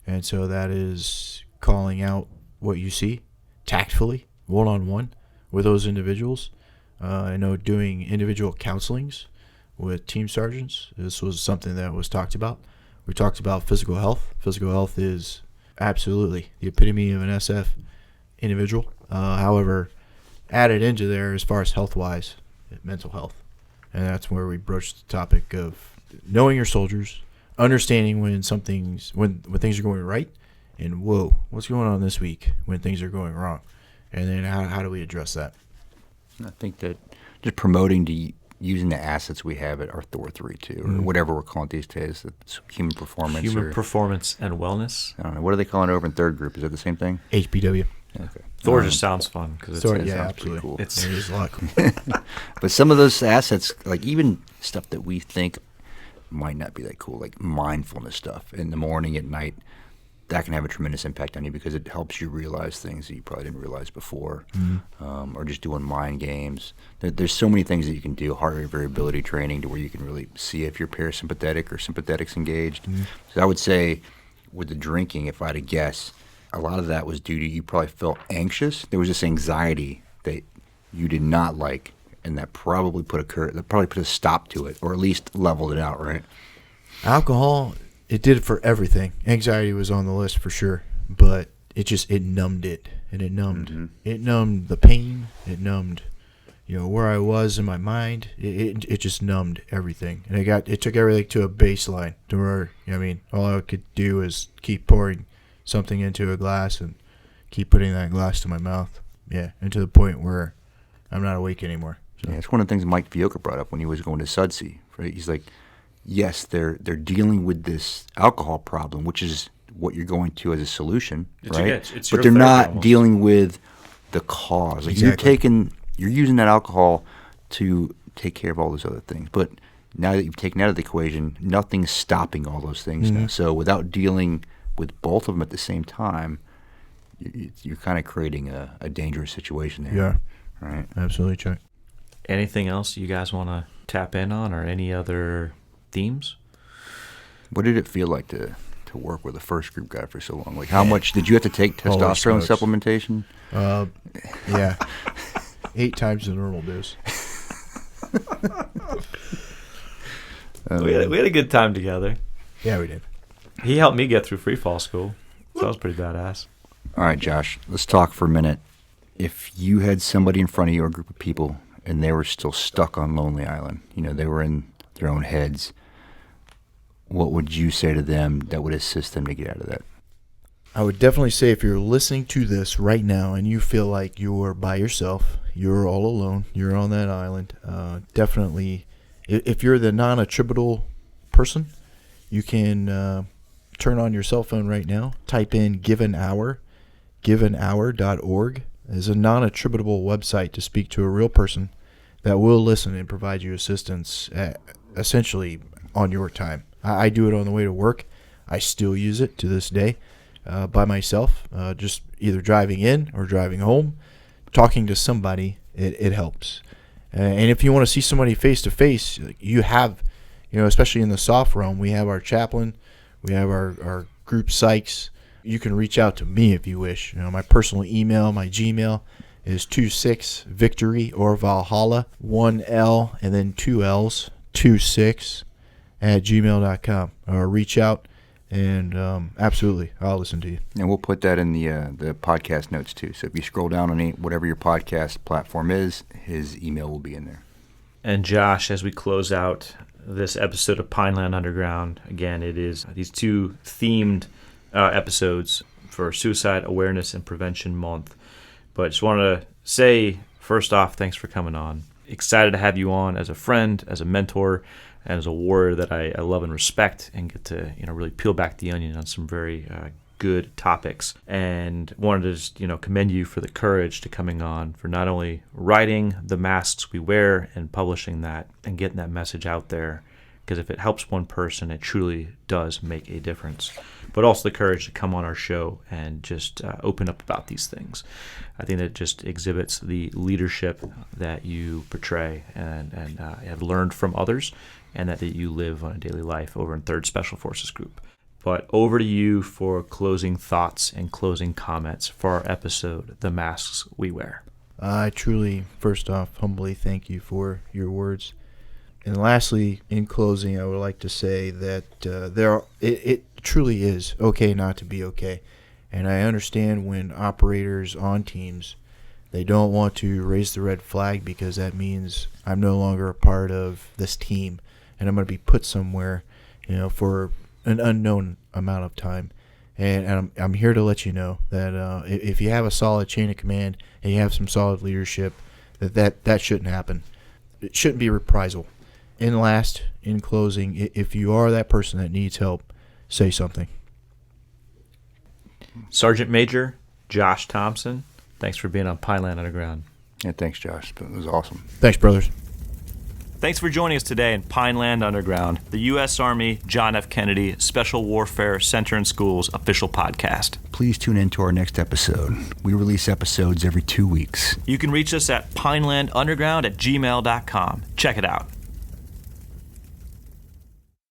And so that is calling out what you see tactfully, one-on-one with those individuals. I know doing individual counselings with team sergeants, this was something that was talked about. We talked about physical health. Physical health is absolutely the epitome of an SF individual. However, added into there as far as health-wise, mental health. And that's where we broached the topic of knowing your soldiers, understanding when things are going right, and whoa, what's going on this week when things are going wrong, and then how do we address that? I think that just promoting using the assets we have at our Thor 3 too, or whatever we're calling it these days, it's human performance. Human performance and wellness. I don't know. What are they calling it over in third group? Is that the same thing? HPW. Okay. Thor just sounds fun because Thor, it yeah, sounds absolutely. pretty cool. It is a lot cool. But some of those assets, like even stuff that we think might not be that cool, like mindfulness stuff in the morning, at night, that can have a tremendous impact on you because it helps you realize things that you probably didn't realize before, or just doing mind games. There's so many things that you can do, heart rate variability training, to where you can really see if you're parasympathetic or sympathetic's engaged. So I would say with the drinking, if I had to guess, a lot of that was due to you probably felt anxious. There was this anxiety that you did not like, and that probably put a stop to it, or at least leveled it out, right? Alcohol, it did it for everything. Anxiety was on the list for sure, but it numbed it, and it numbed the pain. It numbed, where I was in my mind. It just numbed everything, and it took everything to a baseline to where all I could do is keep pouring something into a glass and keep putting that glass to my mouth. Yeah, and to the point where I'm not awake anymore. So. Yeah, it's one of the things Mike Vioca brought up when he was going to SUDC. Right? He's like, yes, they're dealing with this alcohol problem, which is what you're going to as a solution, right? But they're not dealing with the cause. Like exactly. You're using that alcohol to take care of all those other things. But now that you've taken out of the equation, nothing's stopping all those things now. So without dealing with both of them at the same time, you're kind of creating a dangerous situation there. Yeah. Right. Absolutely, Chuck. Anything else you guys want to tap in on, or any other themes? What did it feel like to work with the first group guy for so long? Like, how much did you have to take testosterone supplementation? Yeah. 8 times the normal dose. We had a good time together. Yeah, we did. He helped me get through free fall school, so that was pretty badass. All right, Josh, let's talk for a minute. If you had somebody in front of you, or a group of people, and they were still stuck on Lonely Island, they were in their own heads, what would you say to them that would assist them to get out of that? I would definitely say, if you're listening to this right now and you feel like you're by yourself, you're all alone, you're on that island, definitely, if you're the non-attributable person, you can turn on your cell phone right now, type in givenhour, givenhour.org. is a non-attributable website to speak to a real person that will listen and provide you assistance essentially on your time. I do it on the way to work. I still use it to this day by myself, just either driving in or driving home. Talking to somebody, it helps. And if you want to see somebody face-to-face, you have, especially in the soft realm, we have our chaplain, we have our group psychs. You can reach out to me if you wish. My personal email, my Gmail is 26victory or Valhalla, 1L and then 2 L's, 26@gmail.com. Or reach out, and absolutely, I'll listen to you. And we'll put that in the podcast notes too. So if you scroll down on whatever your podcast platform is, his email will be in there. And Josh, as we close out this episode of Pineland Underground, again, it is these 2 themed episodes for Suicide Awareness and Prevention Month. But just want to say, first off, thanks for coming on. Excited to have you on as a friend, as a mentor, and as a warrior that I love and respect, and get to really peel back the onion on some very good topics. And wanted to just commend you for the courage to coming on, for not only writing The Masks We Wear and publishing that and getting that message out there, because if it helps one person, it truly does make a difference. But also the courage to come on our show and just open up about these things. I think that just exhibits the leadership that you portray and have learned from others, and that you live on a daily life over in 3rd Special Forces Group. But over to you for closing thoughts and closing comments for our episode, The Masks We Wear. I truly, first off, humbly thank you for your words. And lastly, in closing, I would like to say that it truly is okay not to be okay. And I understand when operators on teams They don't want to raise the red flag because that means I'm no longer a part of this team and I'm going to be put somewhere, for an unknown amount of time. And I'm here to let you know that if you have a solid chain of command and you have some solid leadership, that shouldn't happen. It shouldn't be reprisal. And last, in closing, if you are that person that needs help, say something. Sergeant Major Josh Thompson, thanks for being on Pineland Underground. Yeah, thanks, Josh. It was awesome. Thanks, brothers. Thanks for joining us today in Pineland Underground, the U.S. Army John F. Kennedy Special Warfare Center and Schools official podcast. Please tune in to our next episode. We release episodes every 2 weeks. You can reach us at pinelandunderground@gmail.com. Check it out.